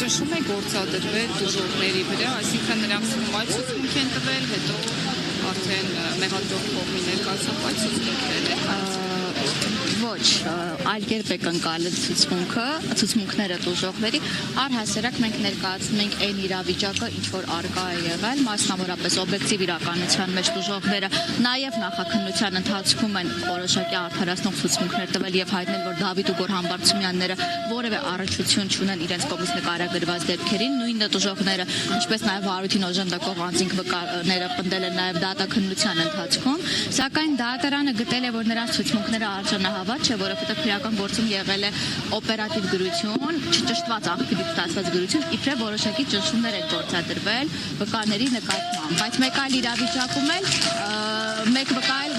ճնշում է գործադրվել դժողների վրա, այսինքն նրանց այլ ցուցմունք են տվել, հետո արդեն մեղադրող կողմի ներկայացող այլ ցուցմունքներ են։ Ոչ, այլ կերպ է ընկալել ցուցմունքները դժողների, առհասարակ մենք ներկայացնում ենք այն իրավիճակը, ինչ որ արկա է եղել, մասնավորապես օբյեկտիվ իրականության մեջ դժողները նաև նախաքննության ընթացքում են որոշակի արդարացնող ցուցմունքներ տվել եւ հայտնել, որ Դավիթ ու Գոռ Համբարձումյանները որևէ առնչություն չունեն իրենց կողմից նկարագրված դեպքերին, նույնը դժողները, ինչպես նաև Հարութին օժանդակող անձինք վկաները պնդել են նաև դատաքննության ընթացքում, սակայն դատարանը գտել է, որ նրանց ցուցմունքները արժանահավատ չէ, որովհետև քրեական գործում եղել է օպերատիվ գրություն, չճշտված աղբյուրից ստացված գրություն, իբրև որոշակի ճնշումներ են գործադրվել վկաների նկատմամբ, բայց մեկ այլ իրավիճակում էլ մեկ վկայել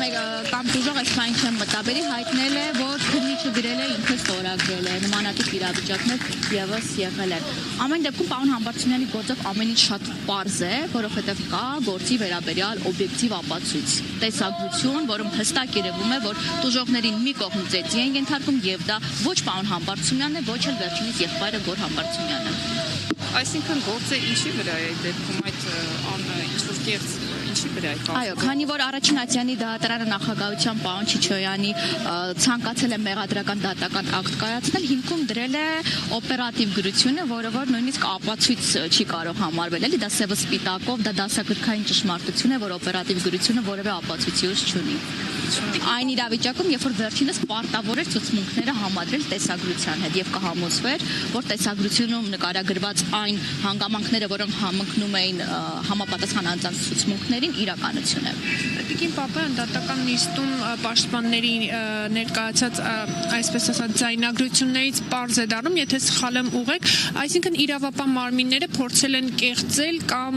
կամ դժող այսքան չեմ մտաբերի հայտնել է, որ քննիչը գրել է ինքը ստորագրել է, նմանատիպ իրավիճակներ եւս եղել են։ Ամեն դեպքում պարոն Համբարձումյանի գործով ամեն ինչ շատ պարզ է, որովհետև կա գործի վերաբերյալ օբյեկտիվ ապացույց, տեսագրություն, որում հստակ երևում է, որ դժողներին մի կողմ ծեծի են ենթարկում եւ դա ոչ պարոն Համբարձումյանն է, ոչ էլ վերջինիս եղբայրը Գոռ Համբարձումյանը։ Այսինքն գործը ինչի վրա է դեպքում այդ ինչ-որ կեղծ ինչի վրա է կապվում։ Այո, քանի որ առաջին ատյանի դատարանը նախագահության պարոն Չիչոյանի ցանկացել է մեղադրական դատական ակտ կայացնել, հիմքում դրել է օպերատիվ գրությունը, որը որ նույնիսկ ապացույց չի կարող համարվել, էլի դա սևը սպիտակով, դա դասագրքային ճշմարտություն է, որ օպերատիվ գրությունը որևէ ապացույցի ուժ չունի։ Այն իրավիճակում, երբ որ վերջինս պարտավոր էր ցուցմունքները համադրել տեսագրության հետ եւ կհամոզվեր, որ տեսագրությունում նկարագրված այն հանգամանքները, որոնք համընկնում էին համապատասխան անձանց ցուցմունքներին, իրականություն է։ Տիկին Պապյան դատական նիստում պաշտպանների ներկայացած այսպես ասած ձայնագրություններից պարզ է դառնում, եթե սխալ եմ ուղղեք, այսինքն իրավապահ մարմինները փորձել են կեղծել կամ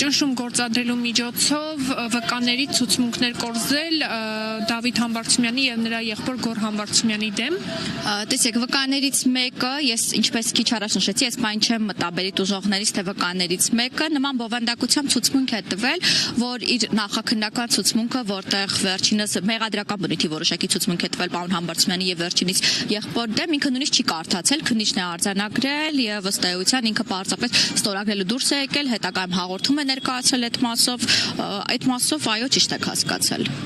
ճնշում գործադրելու միջոցով վկաների ցուցմունքներ կորզել Դավիթ Համբարձումյանի եւ նրա եղբոր Գոռ Համբարձումյանի դեմ։ Տեսեք, վկաներից մեկը, ես ինչպես քիչ առաջ նշեցի, ես բան չեմ մտաբերի դժողներից, թե վկաներից մեկը նման բովանդակությամբ ցուցմունք է տվել, որ իր նախաքննական ցուցմունքը, որտեղ վերջինս մեղադրական բնույթի որոշակի ցուցմունք է տվել պարոն Համբարձումյանի եւ վերջինիս եղբոր դեմ, ինքը նույնիսկ չի կարդացել, քննիչն է արձանագրել եւ ըստ էության ինքը պարզապես ստորագրելու դուրս է եկել, հետագայում հաղորդում է ներկայացել այդ մասով, այո, ճիշտ եք հասկացել։